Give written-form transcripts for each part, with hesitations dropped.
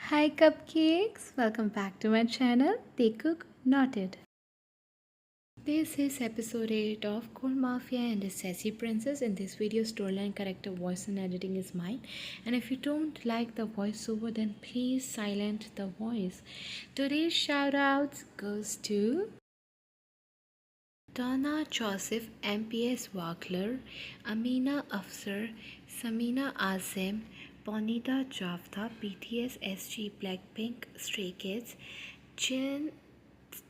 Hi cupcakes, welcome back to my channel Taekook Noted. This is episode 8 of Cool Mafia and the Sassy Princess. In this video, storyline, character, voice and editing is mine. And if you don't like the voiceover, then please silent the voice. Today's shoutouts goes to Donna Joseph, MPS Wakler, Amina Afsar, Samina Azim, Bonita Javda, BTS SG Blackpink, Stray Kids, Jin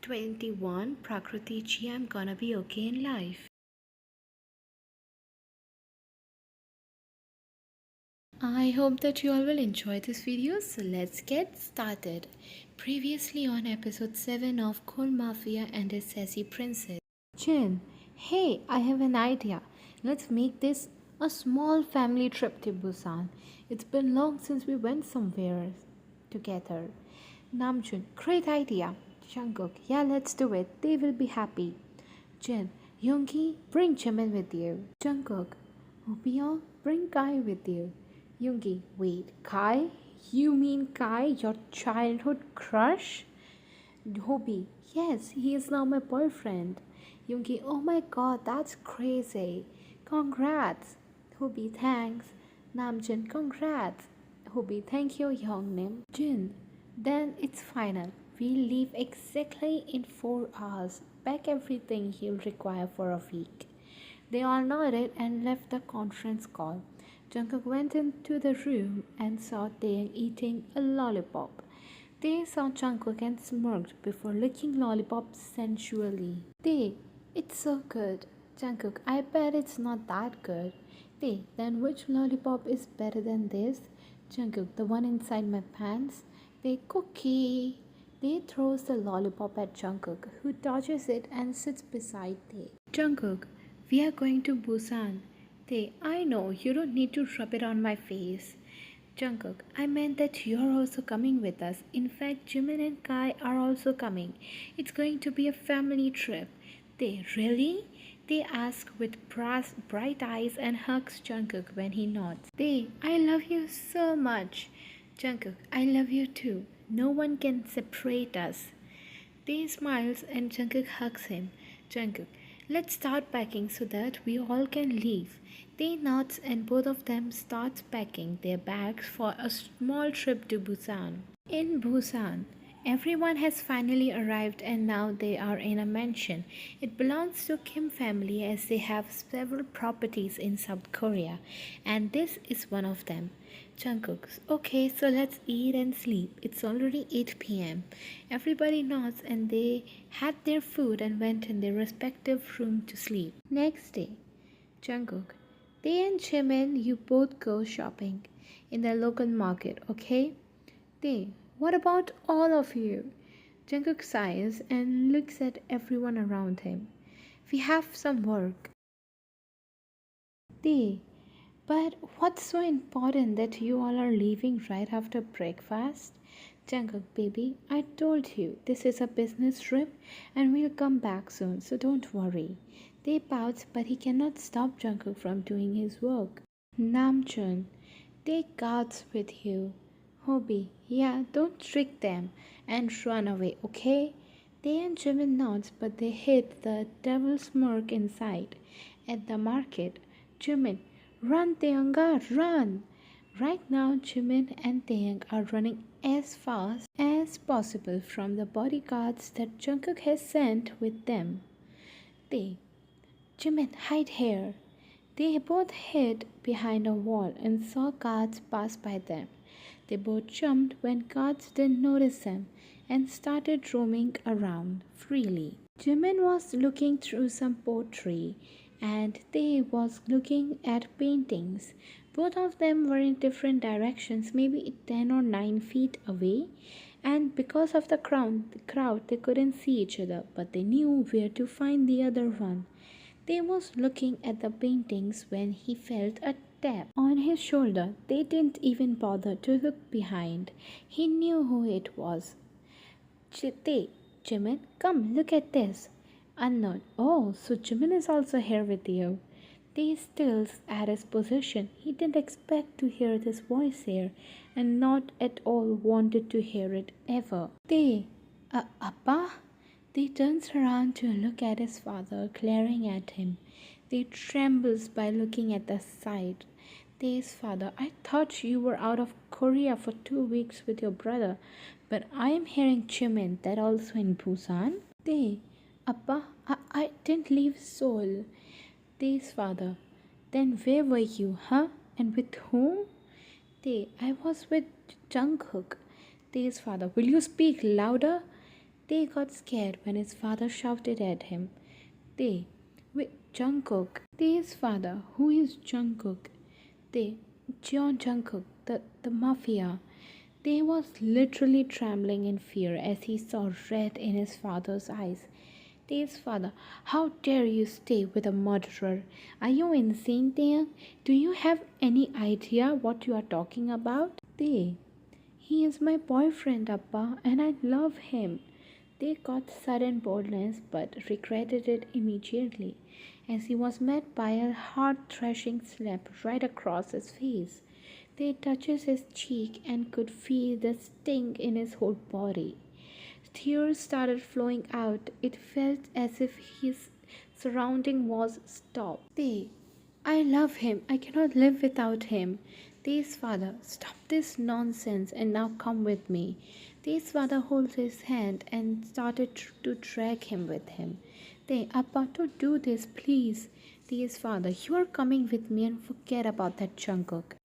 21, Prakriti Ji, I'm gonna be okay in life. I hope that you all will enjoy this video, so let's get started. Previously on episode 7 of Cool Mafia and his Sassy Princess. Jin, hey, I have an idea. Let's make this a small family trip to Busan. It's been long since we went somewhere together. Namjoon, great idea. Jungkook, yeah, let's do it. They will be happy. Jin, Yoongi, bring Jimin with you. Jungkook, Woobyong, bring Kai with you. Yoongi, wait, Kai? You mean Kai, your childhood crush? Hobie, yes, he is now my boyfriend. Yoongi, oh my god, that's crazy. Congrats. Hobie, thanks. Namjoon, congrats. Hobie, thank you, Youngnim. Jin, then it's final. We'll leave exactly in 4 hours. Pack everything he'll require for a week. They all nodded and left the conference call. Jungkook went into the room and saw Tae eating a lollipop. Tae saw Jungkook and smirked before licking lollipop sensually. Tae, it's so good. Jungkook, I bet it's not that good. Tae, then which lollipop is better than this? Jungkook, the one inside my pants. Tae, cookie. Tae throws the lollipop at Jungkook, who dodges it and sits beside Tae. Jungkook, we are going to Busan. Tae, I know, you don't need to rub it on my face. Jungkook, I meant that you're also coming with us. In fact, Jimin and Kai are also coming. It's going to be a family trip. They really? They ask with bright eyes and hugs Jungkook when he nods. They, I love you so much. Jungkook, I love you too. No one can separate us. They smiles and Jungkook hugs him. Jungkook, let's start packing so that we all can leave. They nods and both of them starts packing their bags for a small trip to Busan. In Busan, everyone has finally arrived and now they are in a mansion. It belongs to Kim family as they have several properties in South Korea and this is one of them. Jungkook, okay, so let's eat and sleep. It's already 8 p.m. Everybody nods and they had their food and went in their respective room to sleep. Next day, Jungkook, Tae and Jimin, you both go shopping in the local market, okay? Tae, what about all of you? Jungkook sighs and looks at everyone around him. We have some work. Tae, but what's so important that you all are leaving right after breakfast? Jungkook, baby, I told you this is a business trip and we'll come back soon, so don't worry. They pouts, but he cannot stop Jungkook from doing his work. Namjoon, take guards with you. Hobie, yeah, don't trick them and run away, okay? They and Jimin nods, but they hid the devil smirk inside. At the market, Jimin, run Taeyanga, run! Right now, Jimin and Taeyang are running as fast as possible from the bodyguards that Jungkook has sent with them. Tae, Jimin, hide here. They both hid behind a wall and saw guards pass by them. They both jumped when guards didn't notice them and started roaming around freely. Jimin was looking through some pottery and Tae was looking at paintings. Both of them were in different directions, maybe 10 or 9 feet away, and because of the crowd, they couldn't see each other, but they knew where to find the other one. They was looking at the paintings when he felt a tap on his shoulder. They didn't even bother to look behind. He knew who it was. Tae, Jimin, come look at this. Unknown. Oh, so Jimin is also here with you. Tae stills at his position. He didn't expect to hear this voice here and not at all wanted to hear it ever. Appa? They turns around to look at his father, glaring at him. They trembles by looking at the sight. His father, I thought you were out of Korea for 2 weeks with your brother, but I am hearing Jimin that also in Busan. Appa, I didn't leave Seoul. His father, then where were you, huh? And with whom? I was with Jungkook. His father, will you speak louder? They got scared when his father shouted at him. With Jungkook. His father, who is Jungkook? John Jungkook, the Mafia. They was literally trembling in fear as he saw red in his father's eyes. His father, how dare you stay with a murderer? Are you insane, Tae? Do you have any idea what you are talking about? He is my boyfriend, Appa, and I love him. They got sudden boldness but regretted it immediately as he was met by a heart-thrashing slap right across his face. They touches his cheek and could feel the sting in his whole body. Tears started flowing out. It felt as if his surrounding was stopped. I love him. I cannot live without him. His father, stop this nonsense and now come with me. His father holds his hand and started to drag him with him. Appa, don't do this, please. His father, you are coming with me and forget about that Jungkook.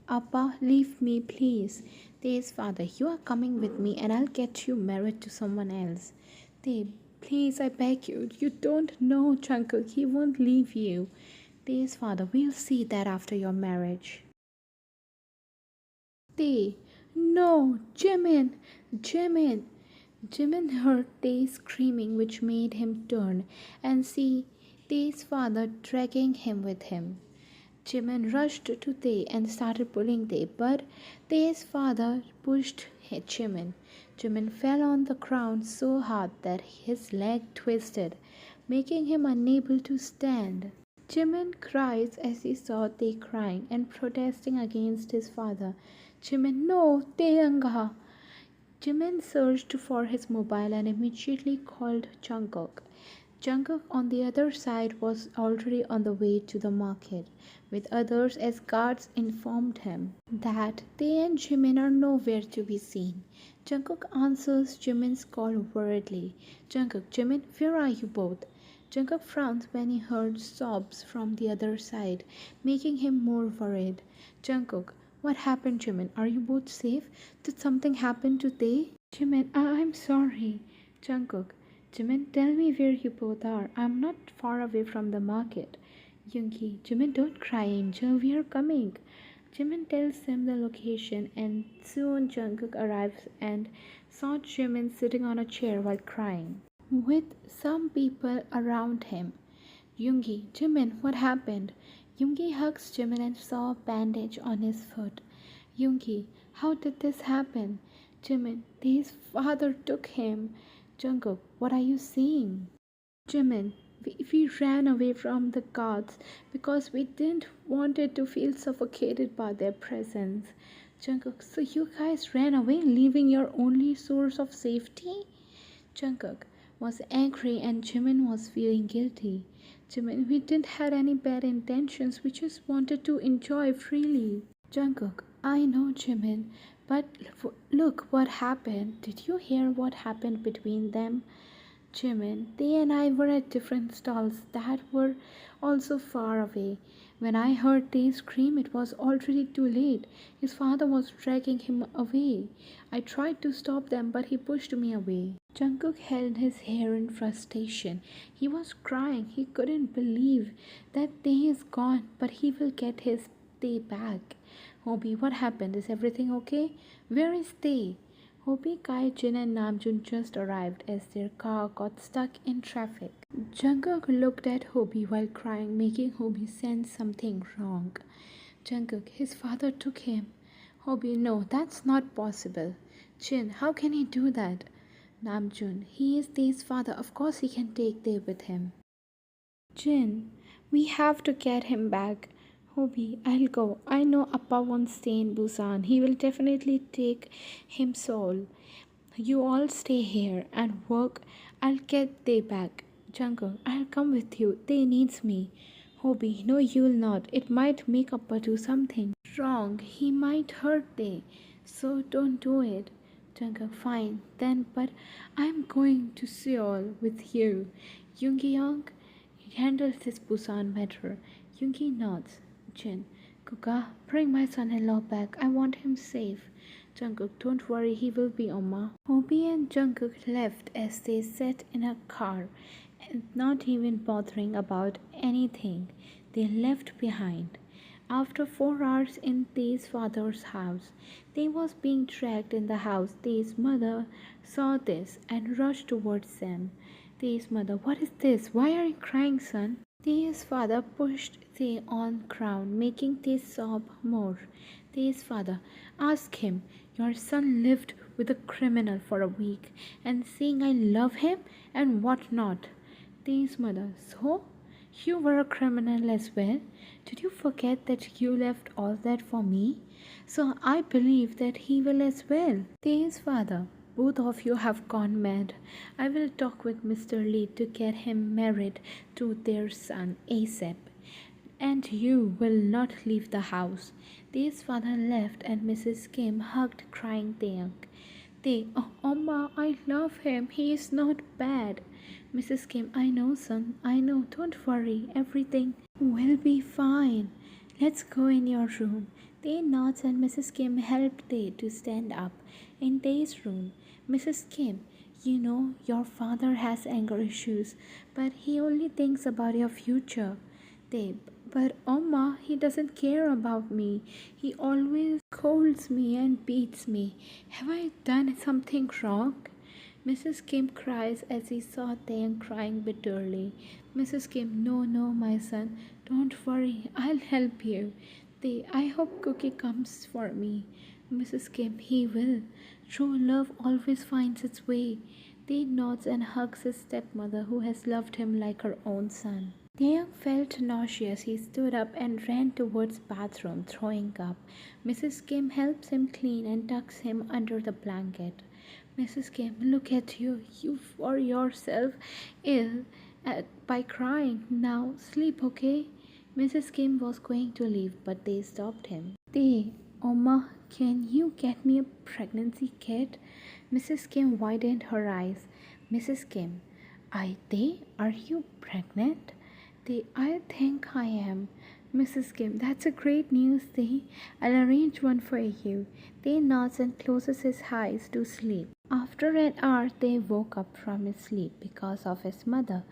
Appa, leave me, please. His father, you are coming with me and I'll get you married to someone else. Please, I beg you. You don't know Jungkook. He won't leave you. His father, we'll see that after your marriage. No, Jimin! Jimin! Jimin heard Tae screaming, which made him turn and see Tae's father dragging him with him. Jimin rushed to Tae and started pulling Tae, but Tae's father pushed Jimin. Jimin fell on the ground so hard that his leg twisted, making him unable to stand. Jimin cries as he saw Tae crying and protesting against his father. Jimin, no, Taeyanga! Jimin searched for his mobile and immediately called Jungkook. Jungkook on the other side was already on the way to the market, with others as guards informed him that Tae and Jimin are nowhere to be seen. Jungkook answers Jimin's call worriedly. Jungkook, Jimin, where are you both? Jungkook frowned when he heard sobs from the other side, making him more worried. Jungkook, what happened, Jimin? Are you both safe? Did something happen to Tae? Jimin, I'm sorry. Jungkook, Jimin, tell me where you both are. I'm not far away from the market. Yoongi, Jimin, don't cry, Angel. We are coming. Jimin tells him the location, and soon Jungkook arrives and saw Jimin sitting on a chair while crying, with some people around him. Yoongi, Jimin, what happened? Yoongi hugs Jimin and saw a bandage on his foot. Yoongi, how did this happen? Jimin, his father took him. Jungkook, what are you saying? Jimin, we ran away from the guards because we didn't want it to feel suffocated by their presence. Jungkook, so you guys ran away, leaving your only source of safety? Jungkook was angry and Jimin was feeling guilty. Jimin, we didn't have any bad intentions. We just wanted to enjoy freely. Jungkook, I know, Jimin, but look what happened. Did you hear what happened between them? Jimin, they and I were at different stalls that were also far away. When I heard they scream, it was already too late. His father was dragging him away. I tried to stop them, but he pushed me away. Jungkook held his hair in frustration. He was crying. He couldn't believe that Tae is gone, but he will get his Tae back. Hobie, what happened? Is everything okay? Where is Tae? Hobie, Kai, Jin and Namjoon just arrived as their car got stuck in traffic. Jungkook looked at Hobie while crying, making Hobie sense something wrong. Jungkook, his father took him. Hobie, no, that's not possible. Jin, how can he do that? Namjoon, he is Tae's father. Of course he can take Tae with him. Jin, we have to get him back. Hobie, I'll go. I know Appa won't stay in Busan. He will definitely take him Seoul. You all stay here and work. I'll get they back. Jungkook, I'll come with you. They needs me. Hobie, no you'll not. It might make Appa do something wrong. He might hurt they. So don't do it. Jungkook, fine. Then but I'm going to Seoul with you. Yoongi Young handles this Busan matter. Yoongi nods. Jin, Kuka, bring my son-in-law back. I want him safe. Jungkook, don't worry, he will be Oma. Hobie and Jungkook left as they sat in a car, and not even bothering about anything they left behind. After 4 hours in Tae's father's house, Tae was being dragged in the house. Tae's mother saw this and rushed towards them. Tae's mother, what is this? Why are you crying, son? Tae's father pushed Tae on ground, making Tae sob more. Tae's father, ask him. Your son lived with a criminal for a week and saying I love him and what not. Tae's mother, so? You were a criminal as well? Did you forget that you left all that for me? So I believe that he will as well. Tae's father, both of you have gone mad. I will talk with Mr. Lee to get him married to their son ASAP. And you will not leave the house. Tae's father left and Mrs. Kim hugged crying Taeyang. Tae, oh, Oma, I love him. He is not bad. Mrs. Kim, I know, son. I know. Don't worry. Everything will be fine. Let's go in your room. Tae nods and Mrs. Kim helped Tae to stand up. In Tae's room, Mrs. Kim, you know your father has anger issues, but he only thinks about your future. Tae, but Oma, he doesn't care about me. He always scolds me and beats me. Have I done something wrong? Mrs. Kim cries as he saw Taeyang crying bitterly. Mrs. Kim, no, no, my son. Don't worry. I'll help you. Tae, I hope Cookie comes for me. Mrs. Kim, he will. True love always finds its way. Tae nods and hugs his stepmother who has loved him like her own son. Taeyang felt nauseous. He stood up and ran towards bathroom, throwing up. Mrs. Kim helps him clean and tucks him under the blanket. Mrs. Kim, look at you. You for yourself ill by crying. Now sleep, okay? Mrs. Kim was going to leave, but they stopped him. Tae, Oma, can you get me a pregnancy kit? Mrs. Kim widened her eyes. Mrs. Kim, Tae, are you pregnant? Tae, I think I am. Mrs. Kim, that's a great news, Tae. I'll arrange one for you. Tae nods and closes his eyes to sleep. After an hour, Tae woke up from his sleep because of his mother.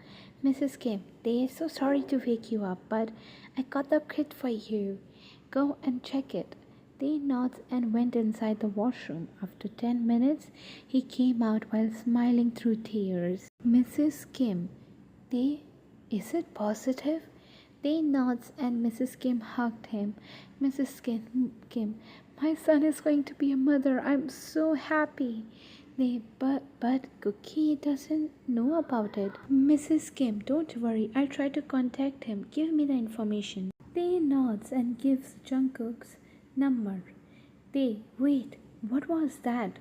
Mrs. Kim, Tae is so sorry to wake you up, but I got the kit for you. Go and check it. Tae nods and went inside the washroom. After 10 minutes, he came out while smiling through tears. Mrs. Kim, Tae, is it positive? Tae nods and Mrs. Kim hugged him. Mrs. Kim, my son is going to be a mother. I'm so happy. But Cookie doesn't know about it. Mrs. Kim, don't worry. I'll try to contact him. Give me the information. Tae nods and gives Jungkook's number. Tae, wait. What was that?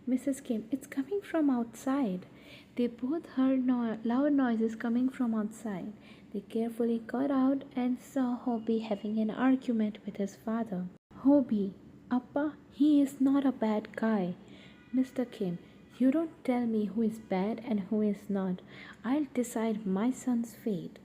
Mrs. Kim, it's coming from outside. They both heard loud noises coming from outside. They carefully got out and saw Hobie having an argument with his father. Hobie, Appa, he is not a bad guy. Mr. Kim, you don't tell me who is bad and who is not. I'll decide my son's fate.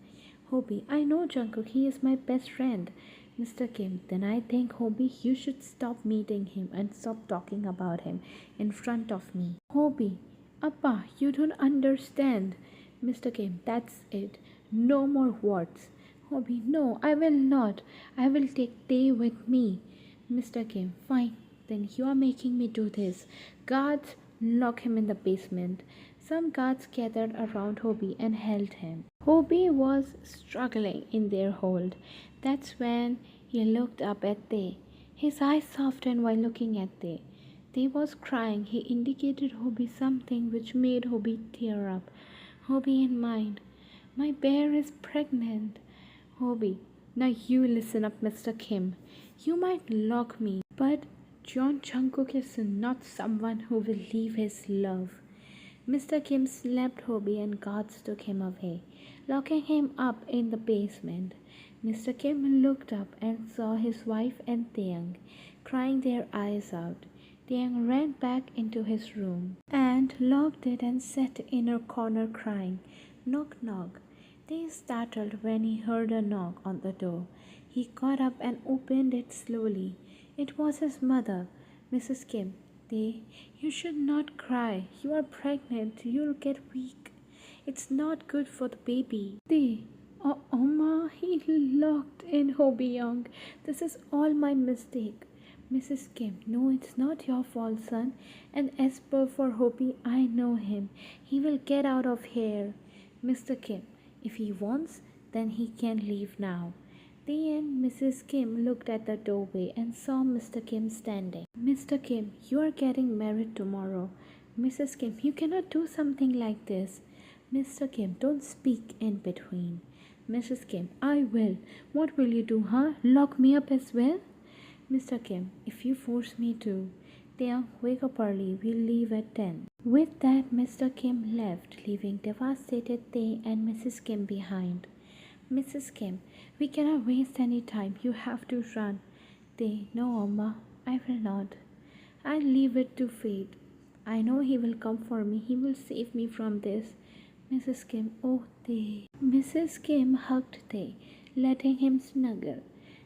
Hobie, I know Jungkook, he is my best friend. Mr. Kim, then I think Hobie, you should stop meeting him and stop talking about him in front of me. Hobie, Appa, you don't understand. Mr. Kim, that's it. No more words. Hobie, no, I will not. I will take Tae with me. Mr. Kim, fine. Then you are making me do this. Guards, lock him in the basement. Some guards gathered around Hobie and held him. Hobie was struggling in their hold. That's when he looked up at Tae. His eyes softened while looking at Tae. Tae was crying. He indicated Hobie something which made Hobie tear up. Hobie in mind. My bear is pregnant. Hobie, Now you listen up, Mr. Kim. You might lock me, but John Jungkook is not someone who will leave his love. Mr. Kim slapped Hobie and guards took him away, locking him up in the basement. Mr. Kim looked up and saw his wife and Taeyang crying their eyes out. Taeyang ran back into his room and locked it and sat in a corner crying. Knock, knock. They startled when he heard a knock on the door. He got up and opened it slowly. It was his mother, Mrs. Kim. They, you should not cry. You are pregnant. You'll get weak. It's not good for the baby. They, oh, Oma, he locked in Hobie Young. This is all my mistake. Mrs. Kim, no, it's not your fault, son. And as per for Hobie, I know him. He will get out of here. Mr. Kim, if he wants, then he can leave now. They and Mrs. Kim looked at the doorway and saw Mr. Kim standing. Mr. Kim, you are getting married tomorrow. Mrs. Kim, you cannot do something like this. Mr. Kim, don't speak in between. Mrs. Kim, I will. What will you do, huh? Lock me up as well? Mr. Kim, if you force me to. Taeyang, wake up early. We'll leave at 10. With that, Mr. Kim left, leaving devastated Tae and Mrs. Kim behind. Mrs. Kim, we cannot waste any time. You have to run. Tae, no, Amma, I will not. I'll leave it to fate. I know he will come for me. He will save me from this. Mrs. Kim, oh, Tae. Mrs. Kim hugged Tae, letting him snuggle.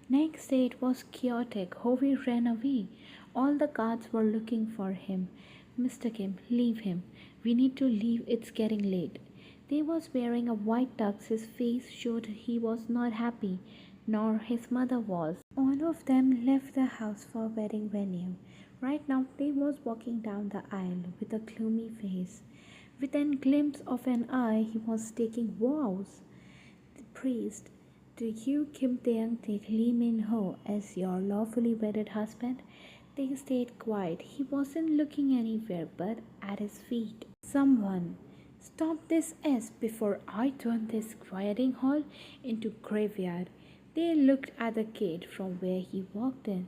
Next day it was chaotic. Hovey ran away. All the guards were looking for him. Mr. Kim, leave him. We need to leave. It's getting late. He was wearing a white tux. His face showed he was not happy, nor his mother was. All of them left the house for wedding venue. Right now, they was walking down the aisle with a gloomy face. With a glimpse of an eye, he was taking vows. The priest, do you, Kim Taeyang, take Lee Min Ho as your lawfully wedded husband? They stayed quiet. He wasn't looking anywhere but at his feet. Someone, stop this S before I turn this wedding hall into graveyard. They looked at the gate from where he walked in.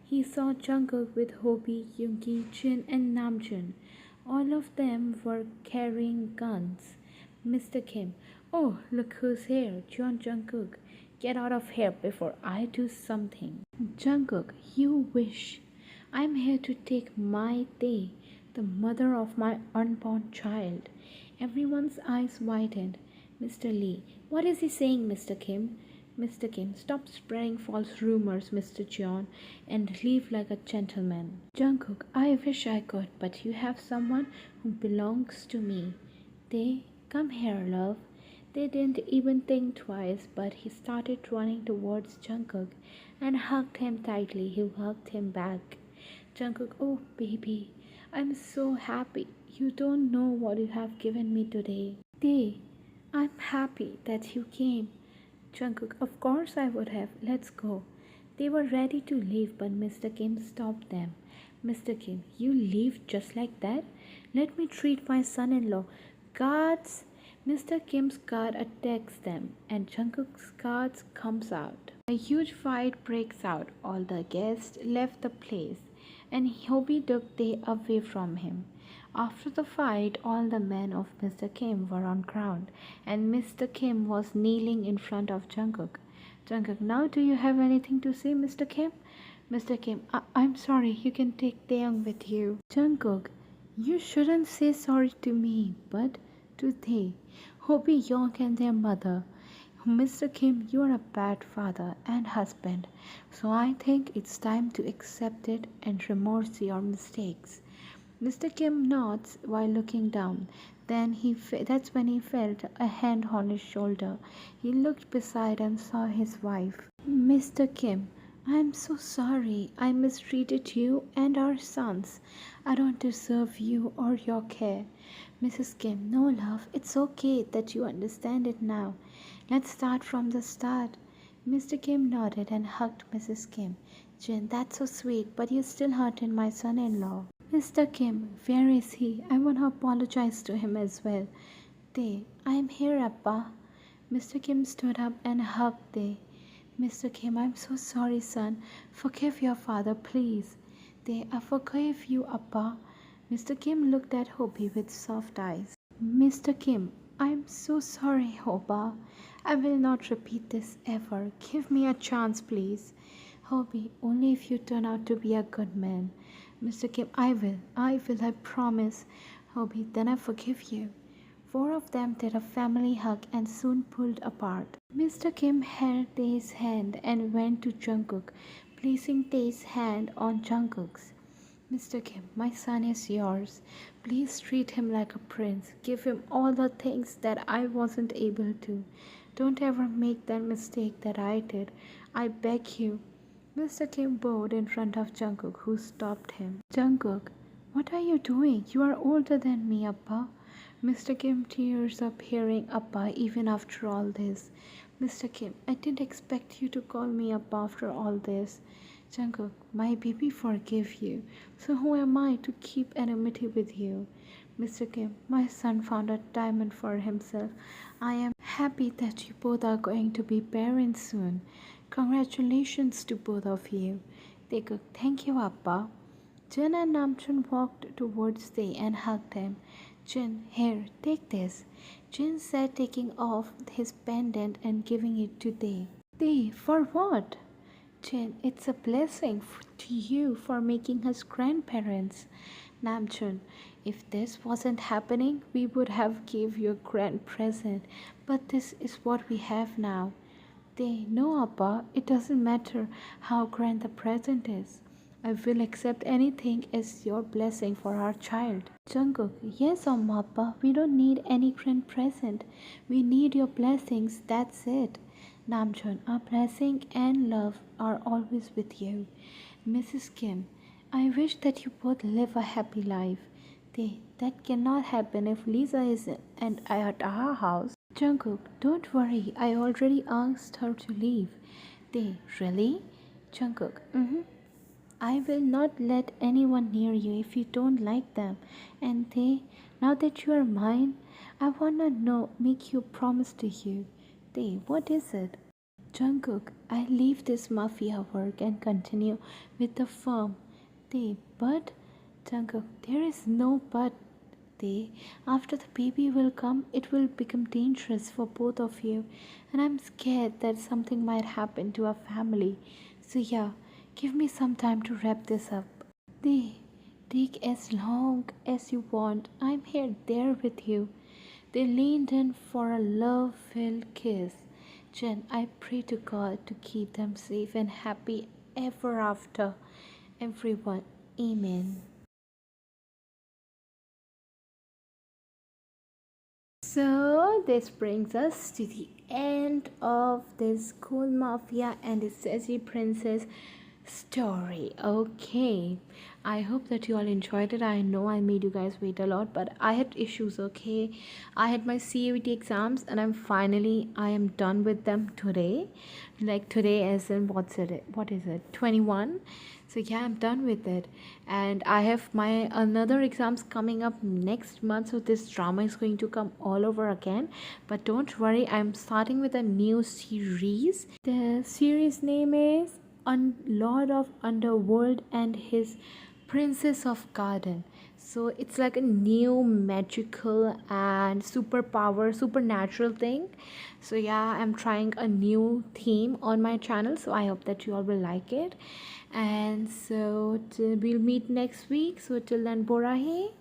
He saw Jungkook with Hobie, Yoongi, Jin and Namjoon. All of them were carrying guns. Mr. Kim, oh, look who's here, John Jungkook. Get out of here before I do something. Jungkook, you wish. I'm here to take my Tae, the mother of my unborn child. Everyone's eyes widened. Mr. Lee, what is he saying, Mr. Kim? Mr. Kim, stop spreading false rumors, Mr. John, and live like a gentleman. Jungkook, I wish I could, but you have someone who belongs to me. They, come here, love. They didn't even think twice, but he started running towards Jungkook and hugged him tightly. He hugged him back. Jungkook, oh baby, I'm so happy. You don't know what you have given me today. Tae, I'm happy that you came. Jungkook, of course I would have. Let's go. They were ready to leave, but Mr. Kim stopped them. Mr. Kim, you leave just like that? Let me treat my son-in-law. Guards! Mr. Kim's guard attacks them, and Jungkook's guard comes out. A huge fight breaks out. All the guests left the place, and Hobie took Tae away from him. After the fight, all the men of Mr. Kim were on ground, and Mr. Kim was kneeling in front of Jungkook. Jungkook, now do you have anything to say, Mr. Kim? Mr. Kim, I'm sorry, you can take Taeyang with you. Jungkook, you shouldn't say sorry to me, but to Tae, Hobie Young and their mother. Mr. Kim, you are a bad father and husband, so I think it's time to accept it and remorse your mistakes. Mr. Kim nods while looking down. Then that's when he felt a hand on his shoulder. He looked beside and saw his wife. Mr. Kim, I am so sorry. I mistreated you and our sons. I don't deserve you or your care. Mrs. Kim, no love. It's okay that you understand it now. Let's start from the start. Mr. Kim nodded and hugged Mrs. Kim. Jin, that's so sweet, but you still hurting my son-in-law. Mr. Kim, where is he? I want to apologize to him as well. Tae, I am here, Appa. Mr. Kim stood up and hugged Tae. Mr. Kim, I'm so sorry, son. Forgive your father, please. I forgive you, Appa. Mr. Kim looked at Hopi with soft eyes. Mr. Kim, I'm so sorry, Hopa. I will not repeat this ever. Give me a chance, please. Hopi, only if you turn out to be a good man. Mr. Kim, I promise. Hopi, then I forgive you. Four of them did a family hug and soon pulled apart. Mr. Kim held Tae's hand and went to Jungkook, placing Tae's hand on Jungkook's. Mr. Kim, my son is yours. Please treat him like a prince. Give him all the things that I wasn't able to. Don't ever make that mistake that I did. I beg you. Mr. Kim bowed in front of Jungkook, who stopped him. Jungkook, what are you doing? You are older than me, Appa. Mr. Kim tears up hearing Appa even after all this. Mr. Kim, I didn't expect you to call me Appa after all this. Jungkook, my baby forgive you. So who am I to keep enmity with you? Mr. Kim, my son found a diamond for himself. I am happy that you both are going to be parents soon. Congratulations to both of you. Taekook, thank you, Appa. Jin and Namjoon walked towards Tae and hugged him. Jin, here, take this. Jin said, taking off his pendant and giving it to Tae. Tae, for what? Jin, it's a blessing to you for making us grandparents. Namjoon, if this wasn't happening, we would have gave you a grand present. But this is what we have now. They know, Appa, it doesn't matter how grand the present is. I will accept anything as your blessing for our child. Jungkook, yes, Appa, we don't need any grand present. We need your blessings, that's it. Namjoon, our blessing and love are always with you. Mrs. Kim, I wish that you both live a happy life. That cannot happen if Lisa is at our house. Jungkook, don't worry, I already asked her to leave. Really? Jungkook, I will not let anyone near you if you don't like them. And now that you are mine, I wanna make you a promise to you. What is it? Jungkook, I leave this mafia work and continue with the firm. But Jungkook, there is no but. After the baby will come, it will become dangerous for both of you, and I'm scared that something might happen to our family. So yeah, give me some time to wrap this up. Take as long as you want. I'm here there with you. They leaned in for a love-filled kiss. Jen, I pray to God to keep them safe and happy ever after. Everyone, Amen. So this brings us to the end of this Cool Mafia and the Sassy Princess story. Okay, I hope that you all enjoyed it. I know I made you guys wait a lot, but I had issues. Okay, I had my CUET exams and I am done with them today. Like today as in what is it, 21. So yeah, I'm done with it, and I have my another exams coming up next month, so this drama is going to come all over again. But don't worry, I'm starting with a new series. The series name is Lord of Underworld and his Princess of Garden. So it's like a new magical and supernatural thing. So yeah, I'm trying a new theme on my channel, so I hope that you all will like it. And so we'll meet next week. So till then, Borahe.